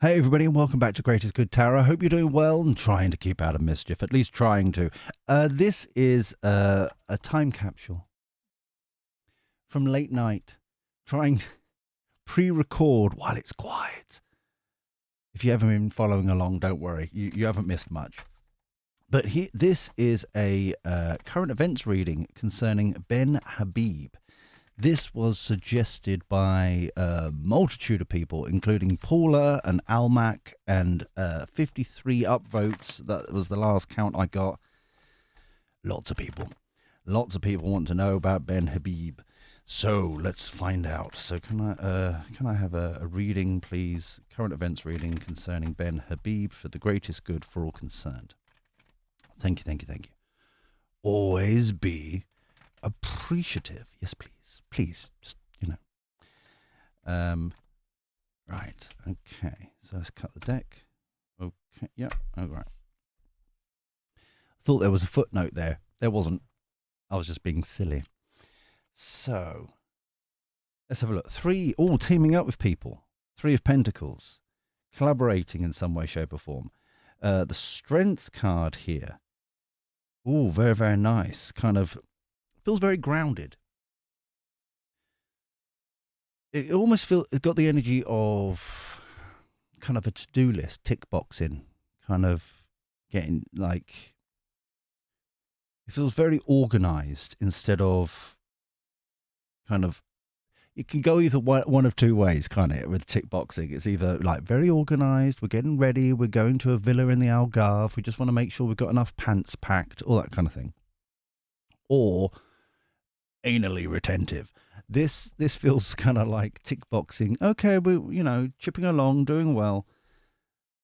Hey everybody, and welcome back to Greatest Good Tarot. I hope you're doing well and trying to keep out of mischief, at least trying to. This is a time capsule from late night, trying to pre-record while it's quiet. If you haven't been following along, don't worry, you haven't missed much. But this is a current events reading concerning Benhabib. This was suggested by a multitude of people, including Paula and Almac, and 53 upvotes. That was the last count I got. Lots of people. Lots of people want to know about Benhabib. So let's find out. So can I have a reading, please? Current events reading concerning Benhabib for the greatest good for all concerned. Thank you, thank you, thank you. Always be appreciative. Yes, please. Please, just, right, okay. So let's cut the deck. Okay, yeah, all right. I thought there was a footnote there. There wasn't. I was just being silly. So, let's have a look. 3, all teaming up with people. 3 of Pentacles. Collaborating in some way, shape, or form. The Strength card here. Oh, very, very nice. Kind of feels very grounded. It almost feels, it's got the energy of kind of a to-do list, tick boxing, kind of getting like, it feels very organized instead of kind of, it can go either one of two ways, can't it, with tick boxing. It's either like very organized, we're getting ready, we're going to a villa in the Algarve, we just want to make sure we've got enough pants packed, all that kind of thing. Or anally retentive. This feels kind of like tick boxing. Okay, we're chipping along, doing well.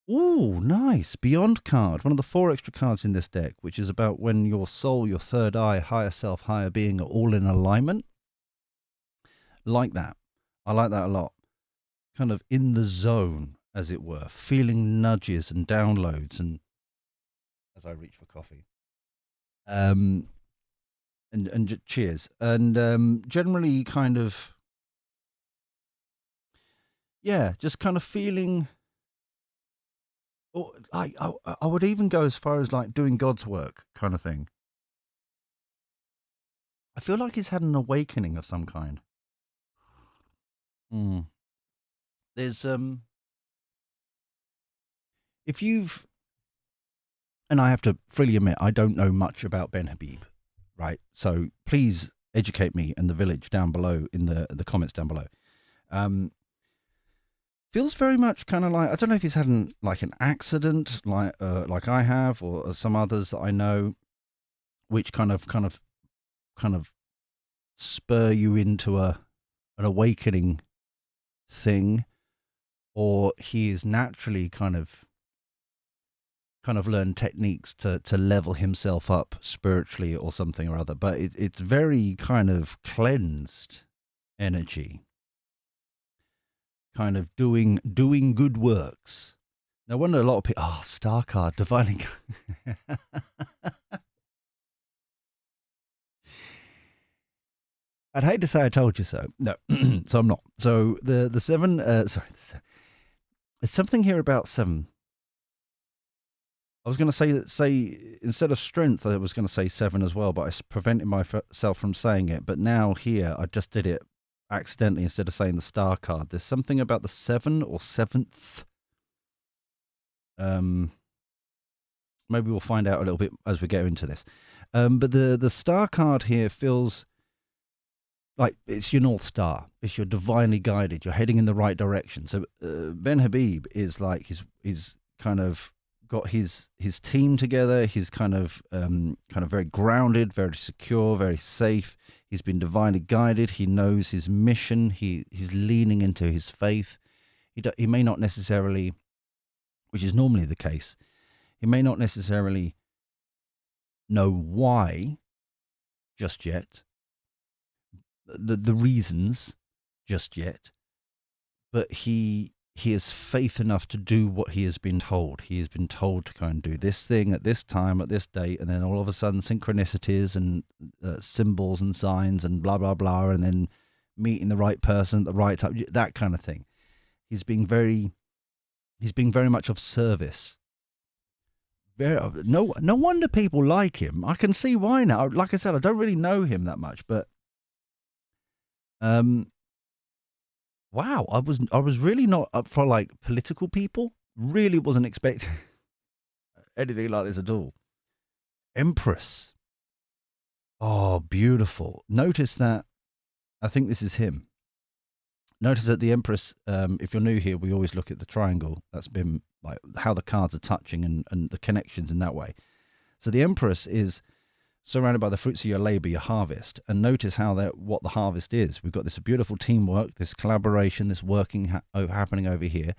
Ooh, nice. Beyond card, one of the 4 extra cards in this deck, which is about when your soul, your third eye, higher self, higher being are all in alignment. Like that. I like that a lot. Kind of in the zone, as it were, feeling nudges and downloads, and as I reach for coffee. And cheers. And generally kind of, yeah, just kind of feeling, or I would even go as far as like doing God's work kind of thing. I feel like he's had an awakening of some kind. There's if you've, and I have to freely admit I don't know much about Benhabib, right? So please educate me and the village down below in the comments down below. Feels very much kind of like, I don't know if he's had an accident like I have, or some others that I know, which kind of spur you into an awakening thing, or he is naturally kind of learned techniques to level himself up spiritually or something or other. But it's very kind of cleansed energy, kind of doing good works. No wonder a lot of people, star card, divining. I'd hate to say I told you so. No, so I'm not. So the 7, there's something here about 7. I was going to say instead of strength, I was going to say 7 as well, but I prevented myself from saying it. But now here, I just did it accidentally instead of saying the star card. There's something about the 7 or 7th. Maybe we'll find out a little bit as we go into this. But the star card here feels like it's your North Star. It's your divinely guided. You're heading in the right direction. So Benhabib is like he's kind of got his team together. He's kind of very grounded, very secure, very safe. He's been divinely guided. He knows his mission. He's leaning into his faith. He may not necessarily, which is normally the case, he may not necessarily know why just yet, the reasons just yet, but he has faith enough to do what he has been told. He has been told to go and do this thing at this time, at this date, and then all of a sudden synchronicities and symbols and signs and blah, blah, blah, and then meeting the right person at the right time, that kind of thing. He's being very He's being very much of service. No wonder people like him. I can see why now. Like I said, I don't really know him that much, but um, wow, I was really not up for like political people. Really wasn't expecting anything like this at all. Empress. Oh, beautiful. Notice that. I think this is him. Notice that the Empress, if you're new here, we always look at the triangle. That's been like how the cards are touching and the connections in that way. So the Empress is surrounded by the fruits of your labor, your harvest. And notice how what the harvest is. We've got this beautiful teamwork, this collaboration, this working happening over here.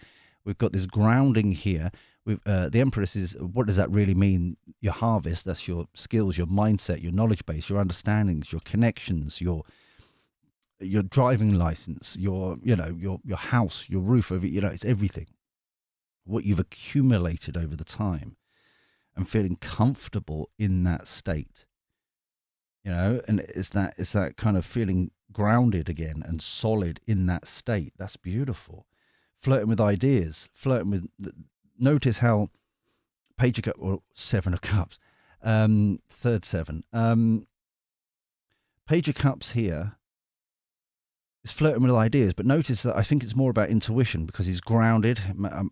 We've got this grounding here. The Empress is, what does that really mean? Your harvest, that's your skills, your mindset, your knowledge base, your understandings, your connections, your driving license, your house, your roof over, it's everything. What you've accumulated over the time and feeling comfortable in that state. And it's that kind of feeling grounded again and solid in that state. That's beautiful. Flirting with ideas, notice how Page of Cups, or Seven of Cups, third seven. Page of Cups here is flirting with ideas, but notice that I think it's more about intuition because he's grounded.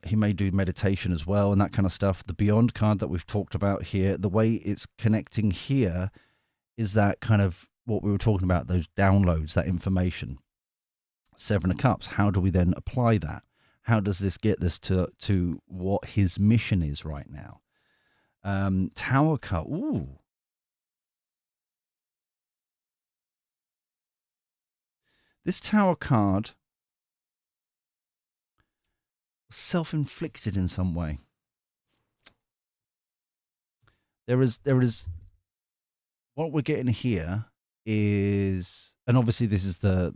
He may do meditation as well and that kind of stuff. The Beyond card that we've talked about here, the way it's connecting here is that kind of what we were talking about, those downloads, that information. Seven of Cups, how do we then apply that? How does this get us to what his mission is right now? Tower card, ooh. This Tower card was self-inflicted in some way. There is what we're getting here is, and obviously this is the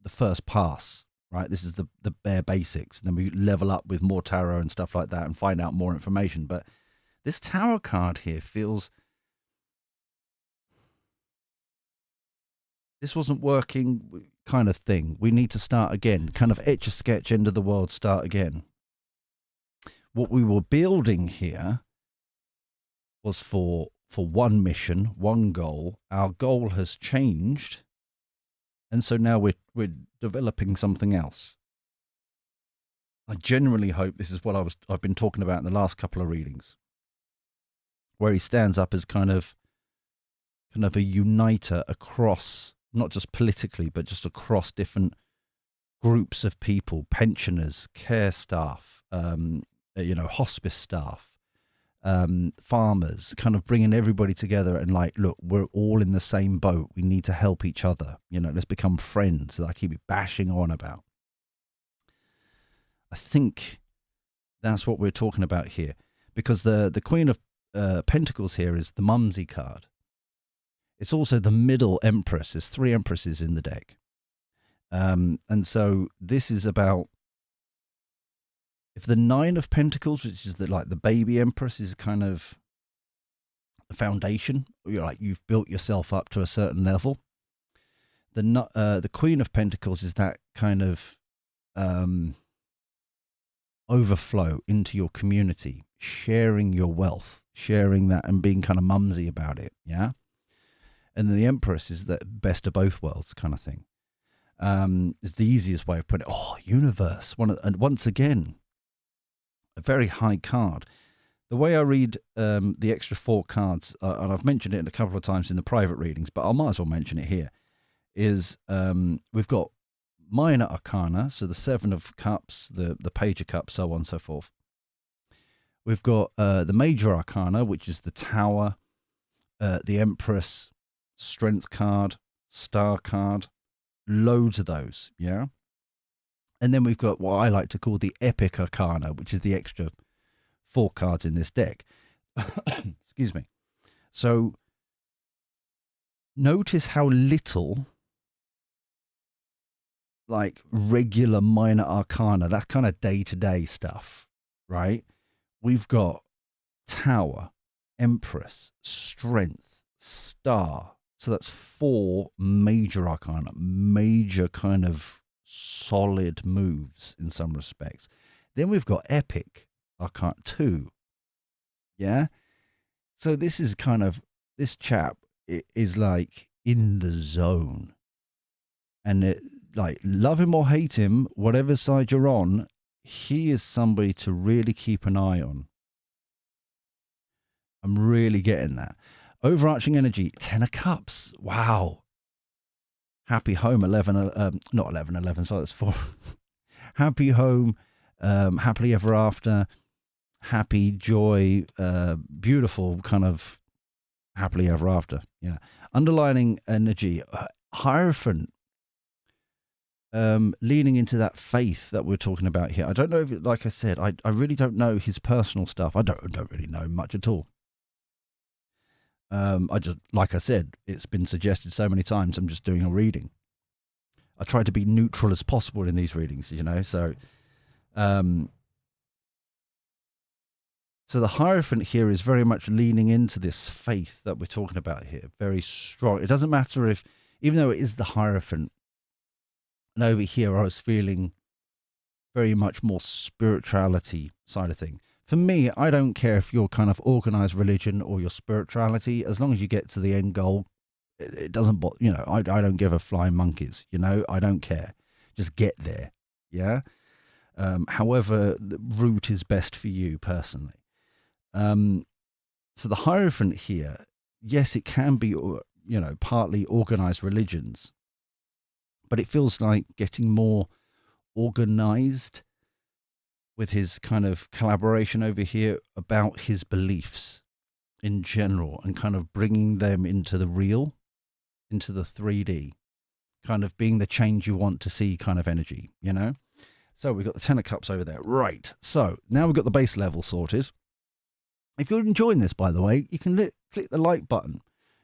first pass, right? This is the bare basics. And then we level up with more tarot and stuff like that and find out more information. But this Tower card here feels this wasn't working kind of thing. We need to start again, kind of etch a sketch, end of the world, start again. What we were building here was for one mission, one goal. Our goal has changed, and so now we're developing something else. I genuinely hope this is what I've been talking about in the last couple of readings, where he stands up as kind of a uniter across, not just politically, but just across different groups of people, pensioners, care staff, hospice staff, farmers, kind of bringing everybody together and like, look, we're all in the same boat. We need to help each other. Let's become friends that I keep bashing on about. I think that's what we're talking about here, because the Queen of Pentacles here is the Mumsy card. It's also the middle Empress. There's 3 Empresses in the deck. And so this is about, if the 9 of Pentacles, which is the baby Empress, is kind of the foundation, you've built yourself up to a certain level. The Queen of Pentacles is that kind of overflow into your community, sharing your wealth, sharing that and being kind of mumsy about it, yeah? And then the Empress is the best of both worlds kind of thing. It's the easiest way of putting it. Oh, universe. And once again, a very high card. The way I read the extra 4 cards, and I've mentioned it a couple of times in the private readings, but I might as well mention it here, is we've got minor arcana, so the 7 of Cups, the Page of Cups, so on and so forth. We've got the major arcana, which is the Tower, the Empress, Strength card, Star card, loads of those, yeah? And then we've got what I like to call the Epic Arcana, which is the extra 4 cards in this deck. Excuse me. So notice how little regular minor arcana, that's kind of day-to-day stuff, right? We've got Tower, Empress, Strength, Star. So that's 4 major arcana, major kind of solid moves in some respects. Then we've got epic, arcana 2. Yeah. So this is kind of, this chap is like in the zone. And like, love him or hate him, whatever side you're on, he is somebody to really keep an eye on. I'm really getting that. Overarching energy, 10 of cups. Wow. Happy home, 11, not 11, 11, sorry, that's 4. Happy home, happily ever after, happy, joy, beautiful kind of happily ever after. Yeah. Underlining energy, Hierophant, leaning into that faith that we're talking about here. I don't know if, like I said, I really don't know his personal stuff. I don't really know much at all. I just, like I said, it's been suggested so many times. I'm just doing a reading. I try to be neutral as possible in these readings, you know. So, so the Hierophant here is very much leaning into this faith that we're talking about here. Very strong. It doesn't matter if, even though it is the Hierophant, and over here I was feeling very much more spirituality side of thing. For me, I don't care if you're kind of organized religion or your spirituality, as long as you get to the end goal, it doesn't bother, you know, I don't give a flying monkeys, you know, I don't care. Just get there. Yeah. However, the route is best for you personally. So the Hierophant here, yes, it can be, you know, partly organized religions, but it feels like getting more organized with his kind of collaboration over here about his beliefs in general and kind of bringing them into the real, into the 3D, kind of being the change you want to see kind of energy, you know? So we've got the 10 of cups over there. Right. So now we've got the base level sorted. If you're enjoying this, by the way, you can click the like button.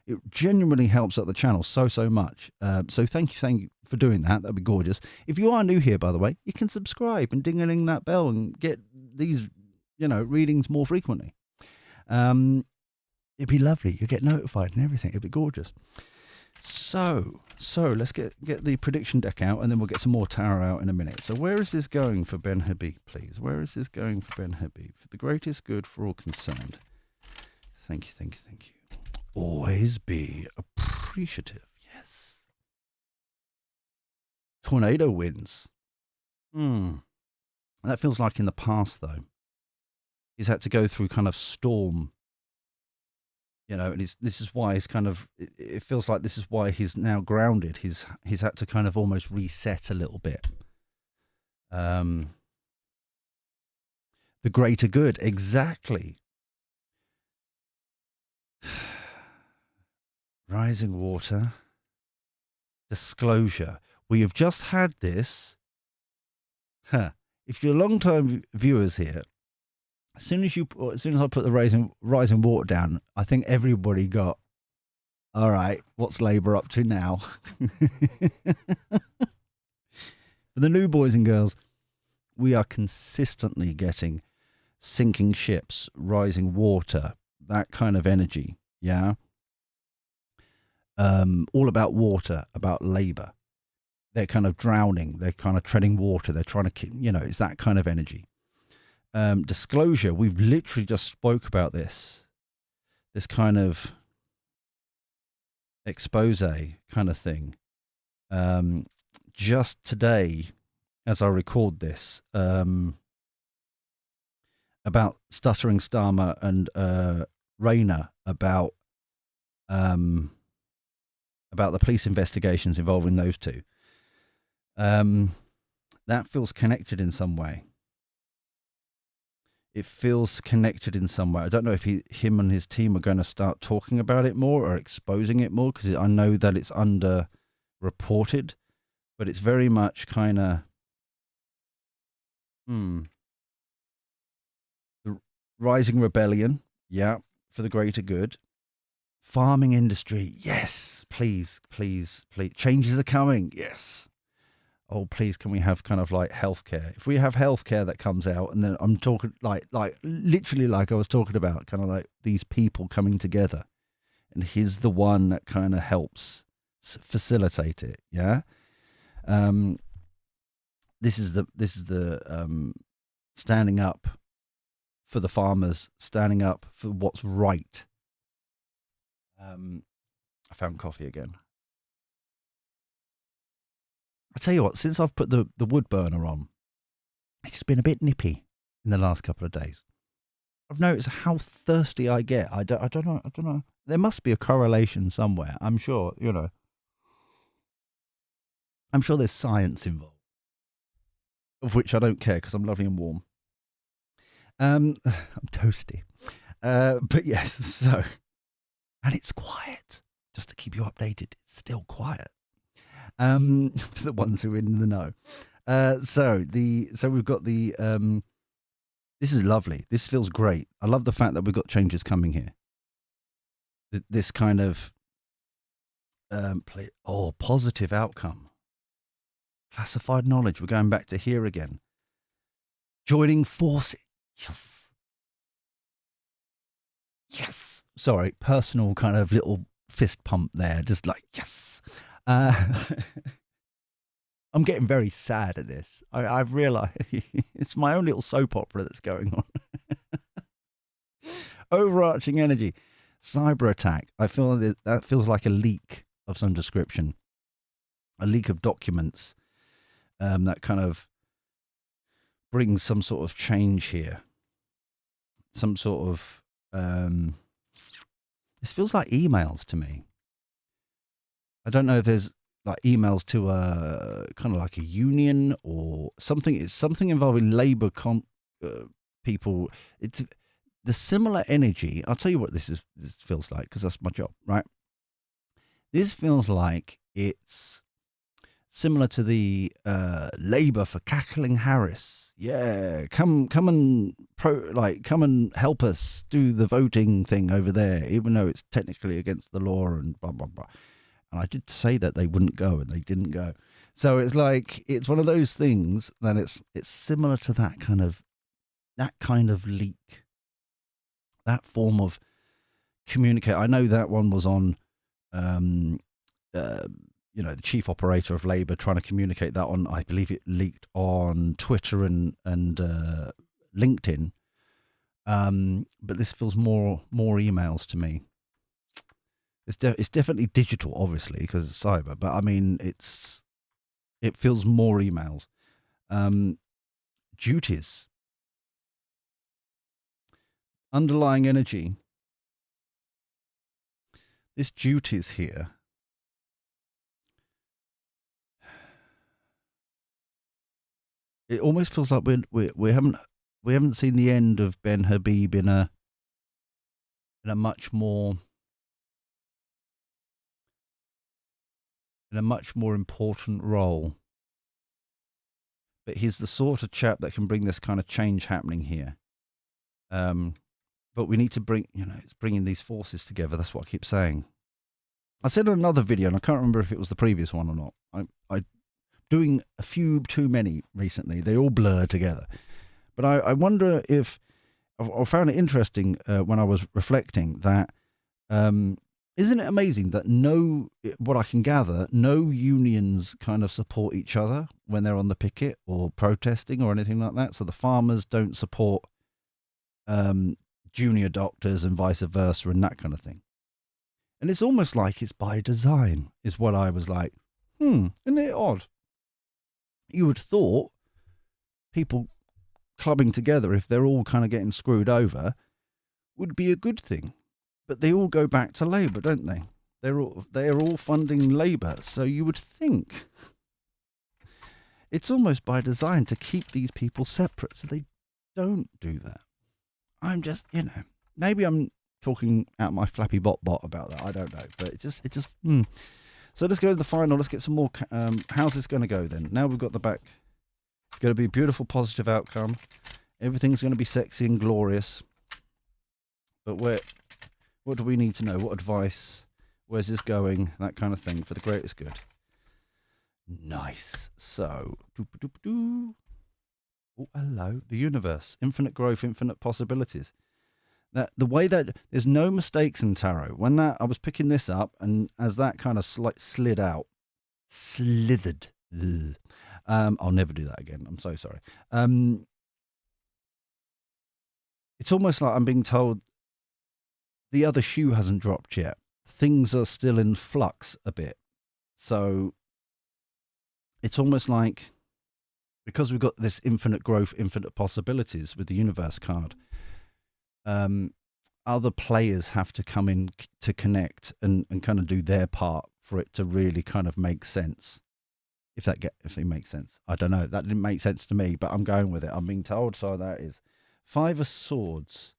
It genuinely helps out the channel so much. So thank you for doing that. That'd be gorgeous. If you are new here, by the way, you can subscribe and ding-a-ling that bell and get these, you know, readings more frequently. It'd be lovely. You get notified and everything. It'd be gorgeous. So let's get the prediction deck out, and then we'll get some more tarot out in a minute. So where is this going for Benhabib, please? Where is this going for Benhabib? For the greatest good for all concerned. Thank you. Always be appreciative. Yes. Tornado winds. That feels like in the past, though. He's had to go through kind of storm. You know, and this is why he's kind of, it feels like this is why he's now grounded. He's had to kind of almost reset a little bit. The greater good, exactly. Rising water. Disclosure. We have just had this. If you're long-time viewers here, as soon as I put the rising water down, I think everybody got, all right, what's Labour up to now? For the new boys and girls, we are consistently getting sinking ships, rising water, that kind of energy. Yeah. All about water, about Labour. They're kind of drowning. They're kind of treading water. They're trying to, you know, it's that kind of energy. Disclosure, we've literally just spoke about this kind of expose kind of thing. Just today, as I record this, about Stuttering Starmer and Raina about the police investigations involving those two. That feels connected in some way. It feels connected in some way. I don't know if him and his team are going to start talking about it more or exposing it more, because I know that it's under-reported, but it's very much kind of, the rising rebellion, yeah, for the greater good. Farming industry, yes, please. Changes are coming, yes. Oh, please, can we have kind of like healthcare? If we have healthcare that comes out, and then I'm talking like literally like I was talking about, kind of like these people coming together, and he's the one that kind of helps facilitate it. Yeah. This is the standing up for the farmers, standing up for what's right. I found coffee again. I tell you what, since I've put the wood burner on, it's just been a bit nippy in the last couple of days. I've noticed how thirsty I get. I don't know. There must be a correlation somewhere. I'm sure, I'm sure there's science involved, of which I don't care because I'm lovely and warm. I'm toasty. But yes, so, and it's quiet. Just to keep you updated, it's still quiet. For the ones who are in the know. So we've got the this is lovely. This feels great. I love the fact that we've got changes coming here. This kind of positive outcome. Classified knowledge. We're going back to here again. Joining forces. Yes. Yes. Sorry, personal kind of little fist pump there. Just like, yes. I'm getting very sad at this. I've realised it's my own little soap opera that's going on. Overarching energy. Cyber attack. I feel that feels like a leak of some description. A leak of documents that kind of brings some sort of change here. Some sort of... this feels like emails to me. I don't know if there's like emails to a kind of like a union or something. It's something involving labor people. It's the similar energy. I'll tell you what this feels like because that's my job, right? This feels like it's similar to the labor for Cackling Harris. Yeah, come and come and help us do the voting thing over there, even though it's technically against the law and blah blah blah. And I did say that they wouldn't go, and they didn't go. So it's like it's one of those things that it's similar to that kind of leak, that form of communicate. I know that one was on, the chief operator of Labour trying to communicate that on. I believe it leaked on Twitter and LinkedIn. But this feels more emails to me. It's definitely digital, obviously, because it's cyber. But I mean, it feels more emails. Duties. Underlying energy. This duties here. It almost feels like we haven't seen the end of Benhabib in a much more important role. But he's the sort of chap that can bring this kind of change happening here. But we need to it's bringing these forces together. That's what I keep saying. I said in another video, and I can't remember if it was the previous one or not. I doing a few too many recently. They all blur together. But I wonder if I found it interesting when I was reflecting that isn't it amazing that what I can gather, no unions kind of support each other when they're on the picket or protesting or anything like that. So the farmers don't support junior doctors and vice versa and that kind of thing. And it's almost like it's by design, is what I was like, isn't it odd? You would have thought people clubbing together, if they're all kind of getting screwed over, would be a good thing. But they all go back to Labour, don't they? They're all funding Labour. So you would think it's almost by design to keep these people separate so they don't do that. I'm just, maybe I'm talking out my flappy bot about that. I don't know. But it just. So let's go to the final. Let's get some more. How's this going to go then? Now we've got the back. It's going to be a beautiful, positive outcome. Everything's going to be sexy and glorious. But what do we need to know? What advice? Where's this going? That kind of thing for the greatest good. Nice. So, oh, hello. The universe. Infinite growth, infinite possibilities. That the way that there's no mistakes in tarot. When I was picking this up, and as that kind of slithered. I'll never do that again. I'm so sorry. it's almost like I'm being told the other shoe hasn't dropped yet. Things are still in flux a bit. So it's almost like, because we've got this infinite growth, infinite possibilities with the universe card, other players have to come in to connect and kind of do their part for it to really kind of make sense. If it makes sense. I don't know. That didn't make sense to me, but I'm going with it. I'm being told, so that is. Five of Swords.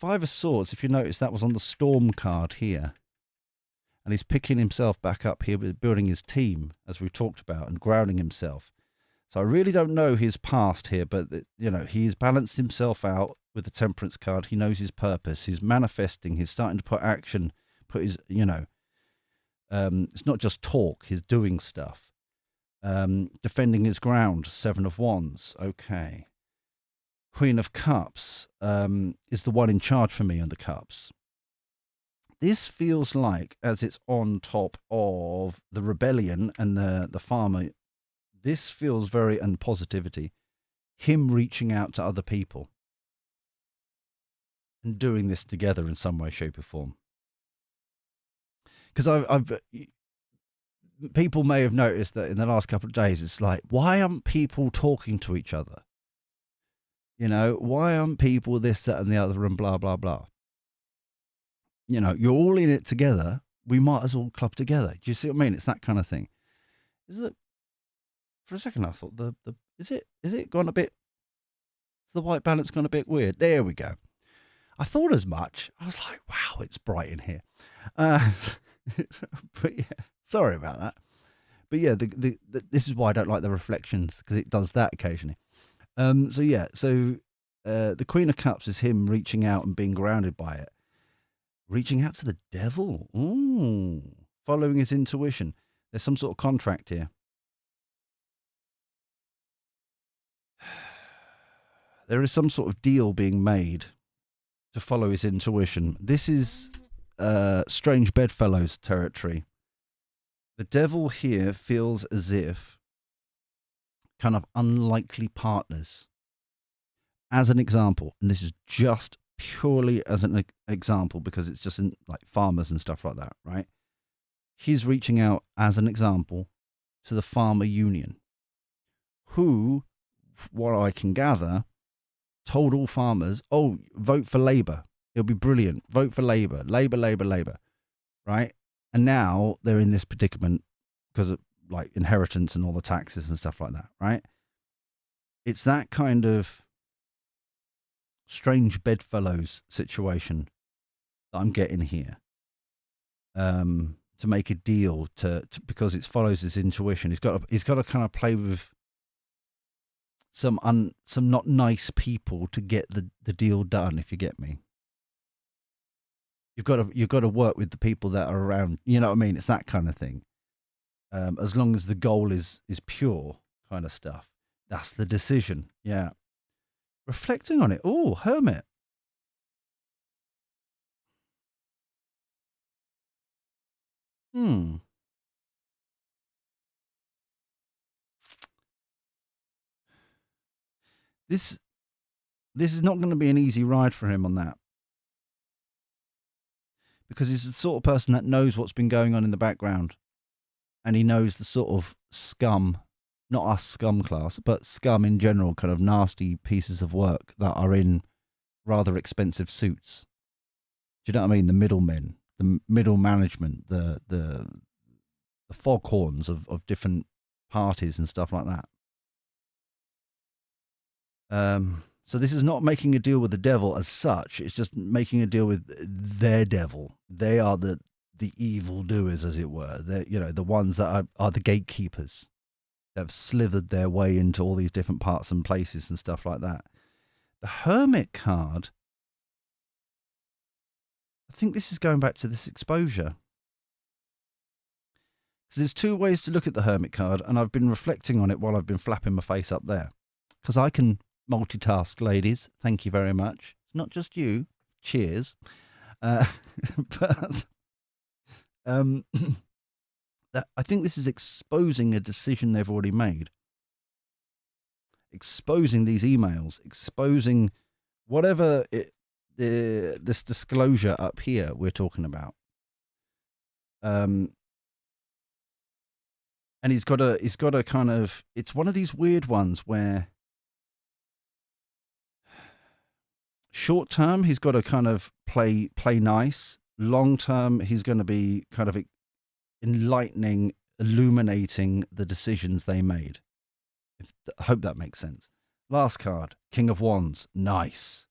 Five of Swords, if you notice, that was on the Storm card here. And he's picking himself back up here with building his team, as we've talked about, and grounding himself. So I really don't know his past here, but, he's balanced himself out with the Temperance card. He knows his purpose. He's manifesting. He's starting to put action, put his, it's not just talk, he's doing stuff. Defending his ground, Seven of Wands. Okay. Queen of Cups is the one in charge for me on the Cups. This feels like, as it's on top of the rebellion and the farmer, this feels very, and positivity, him reaching out to other people and doing this together in some way, shape or form. Because people may have noticed that in the last couple of days, it's like, why aren't people talking to each other? Why aren't people this, that, and the other, and blah, blah, blah? You're all in it together. We might as well club together. Do you see what I mean? It's that kind of thing. Is it? For a second, I thought is it gone a bit? Is the white balance gone a bit weird? There we go. I thought as much. I was like, wow, it's bright in here. But yeah, sorry about that. But yeah, this is why I don't like the reflections, because it does that occasionally. So the Queen of Cups is him reaching out and being grounded by it. Reaching out to the devil. Ooh. Following his intuition. There's some sort of contract here. There is some sort of deal being made to follow his intuition. This is strange bedfellows territory. The devil here feels as if kind of unlikely partners. As an example, and this is just purely as an example because it's just in like farmers and stuff like that, right? He's reaching out as an example to the farmer union, who, what I can gather, told all farmers, oh, vote for Labour. It'll be brilliant. Vote for Labour. Labour. Right? And now they're in this predicament because of like inheritance and all the taxes and stuff like that, right? It's that kind of strange bedfellows situation that I'm getting here. To make a deal to because it follows his intuition. He's got to kind of play with some not nice people to get the deal done, if you get me. You've got to work with the people that are around, you know what I mean? It's that kind of thing. As long as the goal is pure kind of stuff. That's the decision. Yeah. Reflecting on it. Oh, Hermit. This is not going to be an easy ride for him on that. Because he's the sort of person that knows what's been going on in the background. And he knows the sort of scum, not us scum class, but scum in general, kind of nasty pieces of work that are in rather expensive suits. Do you know what I mean? The middlemen, the middle management, the foghorns of different parties and stuff like that. So this is not making a deal with the devil as such. It's just making a deal with their devil. They are the evil doers, as it were. They're, the ones that are the gatekeepers that have slithered their way into all these different parts and places and stuff like that. The Hermit card, I think this is going back to this exposure. Because there's two ways to look at the Hermit card, and I've been reflecting on it while I've been flapping my face up there. Because I can multitask, ladies. Thank you very much. It's not just you. Cheers. But I think this is exposing a decision they've already made. exposing these emails, exposing whatever this disclosure up here we're talking about. And he's got a kind of, it's one of these weird ones where short term he's got to kind of play nice. Long term he's going to be kind of enlightening, illuminating the decisions they made. I hope that makes sense. Last card, King of Wands, nice.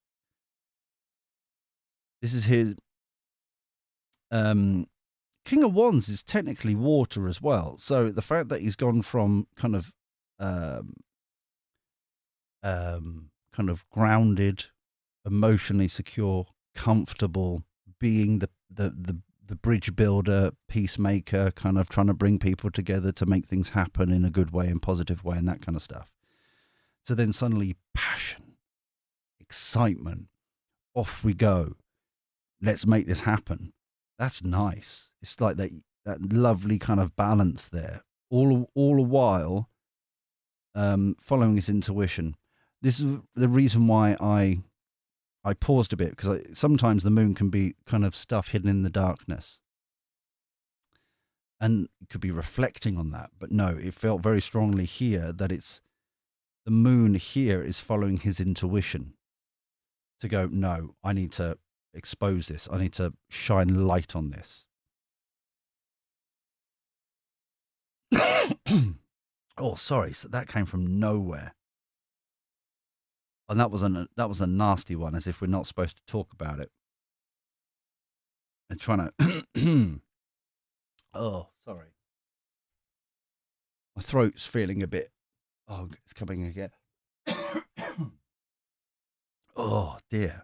This is his. King of Wands is technically water as well. So the fact that he's gone from kind of grounded, emotionally secure, comfortable, being the bridge builder, peacemaker, kind of trying to bring people together to make things happen in a good way and positive way and that kind of stuff. So then suddenly passion, excitement, off we go. Let's make this happen. That's nice. It's like that lovely kind of balance there. All a while following his intuition. This is the reason why I paused a bit, because sometimes the moon can be kind of stuff hidden in the darkness. And it could be reflecting on that. But no, it felt very strongly here that it's the moon here is following his intuition to go, no, I need to expose this. I need to shine light on this. Oh, sorry. So that came from nowhere. And that was a nasty one, as if we're not supposed to talk about it. And trying to oh, sorry. My throat's feeling a bit, oh, it's coming again. Oh dear.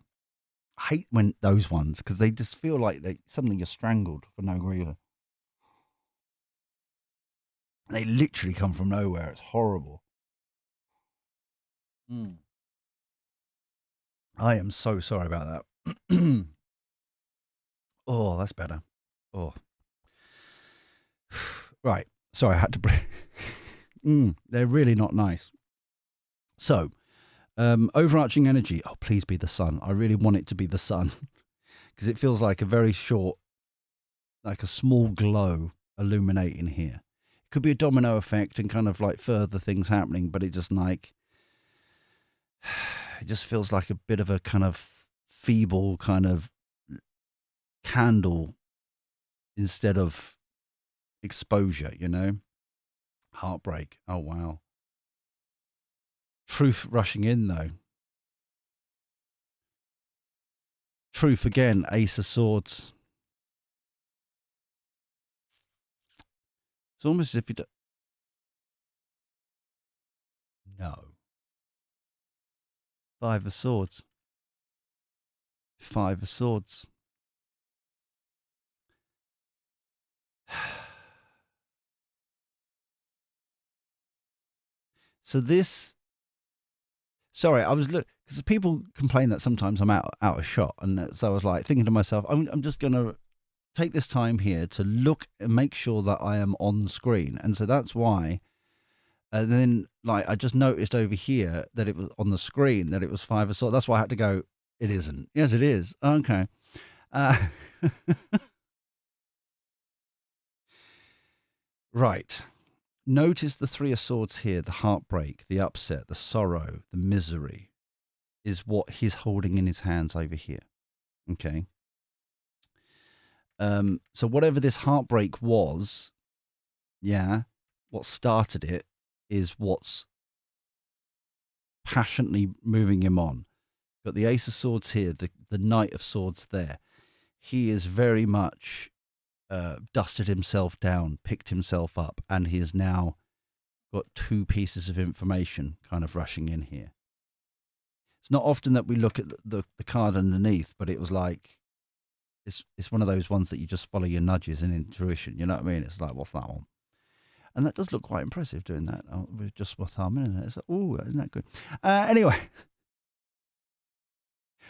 I hate when those ones, because they just feel like suddenly you're strangled for no reason. They literally come from nowhere. It's horrible. I am so sorry about that. Oh, that's better. Oh. Right. Sorry, I had to breathe. They're really not nice. So, overarching energy. Oh, please be the sun. I really want it to be the sun, because it feels like a very short, like a small glow illuminating here. It could be a domino effect and kind of like further things happening, but it just like, it just feels like a bit of a kind of feeble kind of candle instead of exposure, you know? Heartbreak. Oh, wow. Truth rushing in, though. Truth again, Ace of Swords. It's almost as if you don't. No. Five of Swords. Five of Swords. So this. Sorry, I was because people complain that sometimes I'm out of shot, and so I was like thinking to myself, I'm just gonna take this time here to look and make sure that I am on screen, and so that's why. And then, like, I just noticed over here that it was on the screen that it was Five of Swords. That's why I had to go. It isn't. Yes, it is. Okay. Right. Notice the Three of Swords here, the heartbreak, the upset, the sorrow, the misery is what he's holding in his hands over here. Okay. So whatever this heartbreak was, yeah, what started it is what's passionately moving him on. Got the Ace of Swords here, the Knight of Swords there. He is very much dusted himself down, picked himself up, and he has now got two pieces of information kind of rushing in here. It's not often that we look at the card underneath, but it was like, it's one of those ones that you just follow your nudges and intuition. You know what I mean? It's like, what's that one? And that does look quite impressive doing that with just my thumb in it. It's like, oh, isn't that good? Anyway.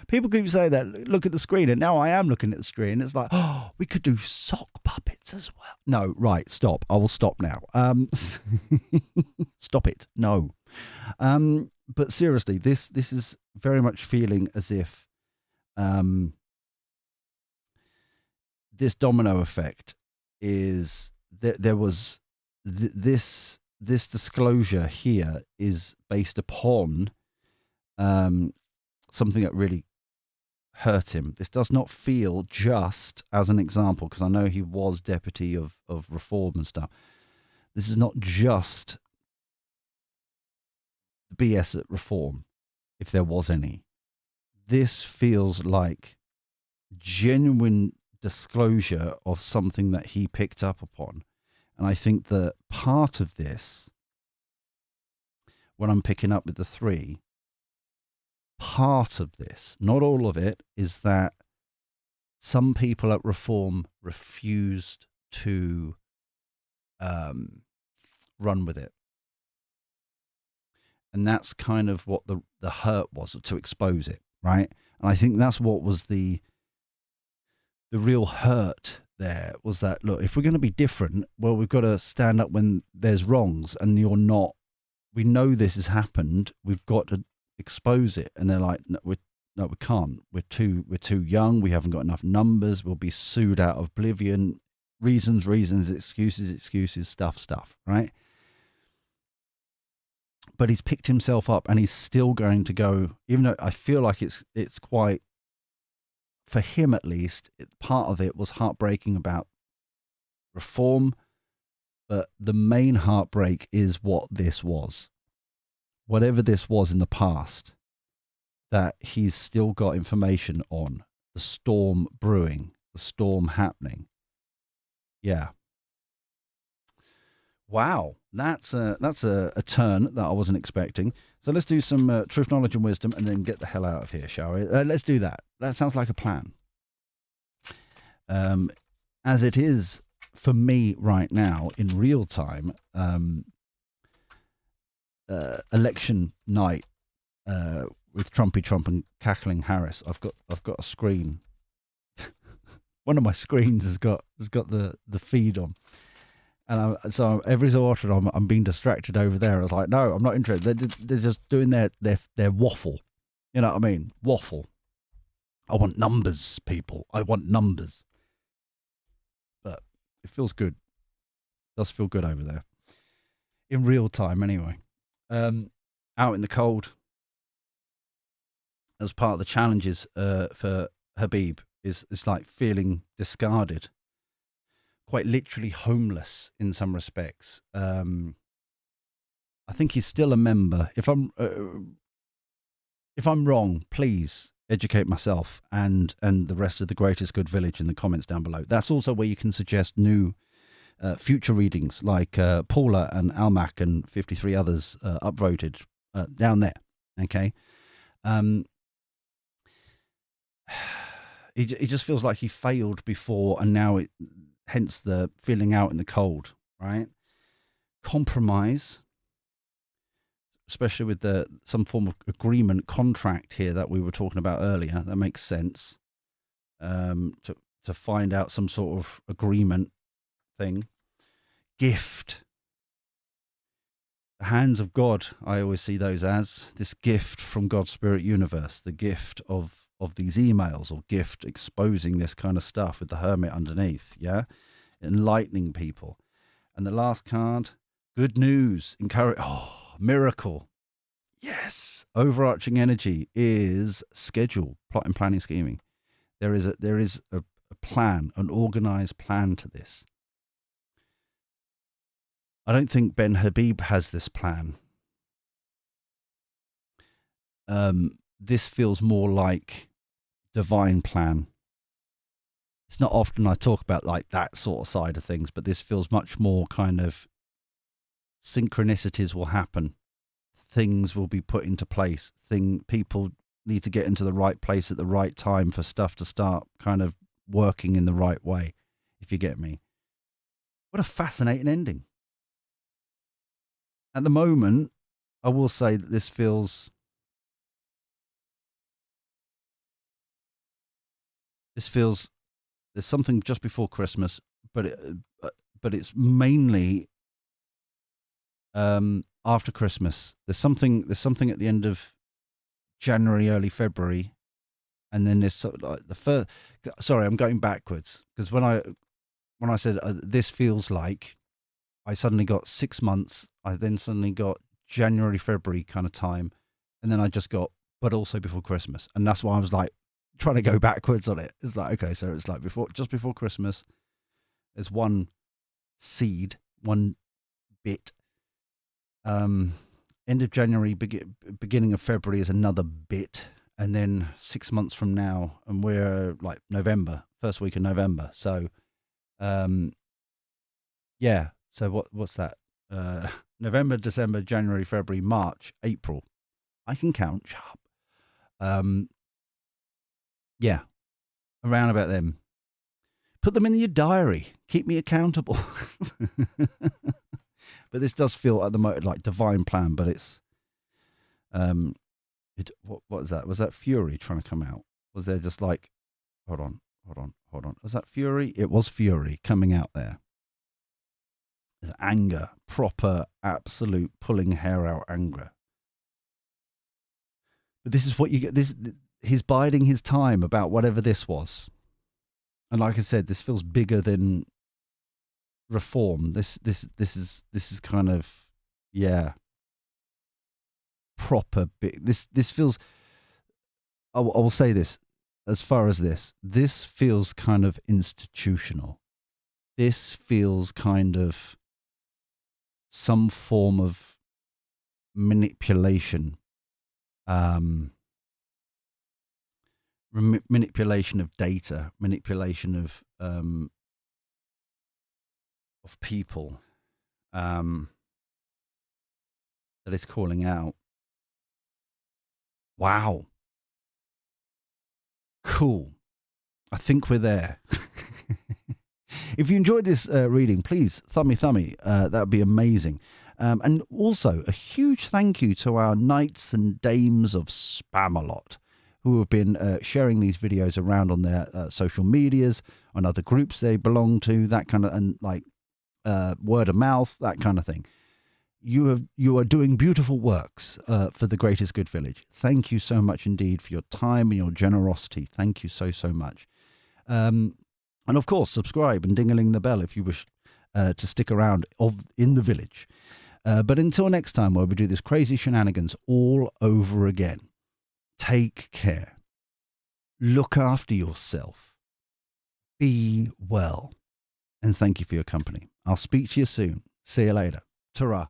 People keep saying that, look at the screen, and now I am looking at the screen. It's like, oh, we could do sock puppets as well. No, right, stop. I will stop now. Stop it. No. but seriously, this is very much feeling as if um, this domino effect is there was this disclosure here is based upon something that really hurt him. This does not feel just as an example, because I know he was deputy of reform and stuff. This is not just BS at reform, if there was any. This feels like genuine disclosure of something that he picked up upon. And I think that part of this, when I'm picking up with the three, part of this, not all of it, is that some people at reform refused to run with it. And that's kind of what the hurt was, to expose it, right? And I think that's what was the real hurt there, was that, look, if we're going to be different, well, we've got to stand up when there's wrongs, and you're not. We know this has happened. We've got to expose it. And they're like, no, we can't. We're too young. We haven't got enough numbers. We'll be sued out of oblivion. Reasons, excuses, stuff, right? But he's picked himself up, and he's still going to go, even though I feel like it's quite, for him at least, part of it was heartbreaking about reform, but the main heartbreak is what this was. Whatever this was in the past, that he's still got information on, the storm brewing, the storm happening. Yeah. Wow, that's a turn that I wasn't expecting. So let's do some truth, knowledge, and wisdom, and then get the hell out of here, shall we? Let's do that. That sounds like a plan. As it is for me right now in real time, election night with Trump and cackling Harris. I've got a screen. One of my screens has got the feed on. And so every so often I'm being distracted over there. I was like, no, I'm not interested. They're just doing their waffle. You know what I mean? Waffle. I want numbers, people. I want numbers. But it feels good. It does feel good over there. In real time, anyway. Out in the cold. As part of the challenges for Habib is like feeling discarded. Quite literally homeless in some respects. I think he's still a member. If I'm wrong, please educate myself and the rest of the Greatest Good Village in the comments down below. That's also where you can suggest new future readings, like Paula and Almac and 53 others upvoted down there. Okay. He just feels like he failed before, and now hence the feeling out in the cold, right? Compromise, especially with some form of agreement, contract here that we were talking about earlier. That makes sense. To find out some sort of agreement thing. Gift. The hands of God, I always see those as this gift from God's Spirit Universe, the gift of these emails, or gift exposing this kind of stuff with the hermit underneath, yeah? Enlightening people. And the last card, good news, encourage, miracle. Yes. Overarching energy is schedule, plotting, planning, scheming. There is a plan, an organized plan to this. I don't think Benhabib has this plan. This feels more like divine plan. It's not often I talk about like that sort of side of things, but this feels much more kind of synchronicities will happen. Things will be put into place. People need to get into the right place at the right time for stuff to start kind of working in the right way, if you get me. What a fascinating ending. At the moment, I will say that this feels there's something just before Christmas, but it's mainly after Christmas. There's something at the end of January, early February, and then there's like the first. Sorry, I'm going backwards because when I said this feels like, I suddenly got 6 months. I then suddenly got January, February kind of time, and then I just got, but also before Christmas, and that's why I was like trying to go backwards on it. It's like, okay, so it's like just before Christmas. There's one seed, one bit. End of January, beginning of February is another bit, and then 6 months from now, and we're like November, first week of November. So, yeah. So what's that? November, December, January, February, March, April. I can count sharp. Yeah, around about them. Put them in your diary. Keep me accountable. But this does feel at the moment like divine plan. But it's what is that? Was that Fury trying to come out? Was there just like, hold on. Was that Fury? It was Fury coming out there. There's anger, proper, absolute pulling hair out anger. But this is what you get. He's biding his time about whatever this was. And like I said, this feels bigger than reform. This is kind of, yeah, proper big. This feels. I will say this. As far as this feels kind of institutional. This feels kind of some form of manipulation. Manipulation of data, manipulation of people, that it's calling out. Wow. Cool. I think we're there. If you enjoyed this reading, please thummy. That would be amazing. And also a huge thank you to our knights and dames of Spamalot, who have been sharing these videos around on their social medias, on other groups they belong to, that kind of, and like word of mouth, that kind of thing. You are doing beautiful works for the Greatest Good Village. Thank you so much indeed for your time and your generosity. Thank you so much. And of course, subscribe and ding-a-ling the bell if you wish to stick around in the village. But until next time, where we do this crazy shenanigans all over again, take care. Look after yourself. Be well. And thank you for your company. I'll speak to you soon. See you later. Ta-ra.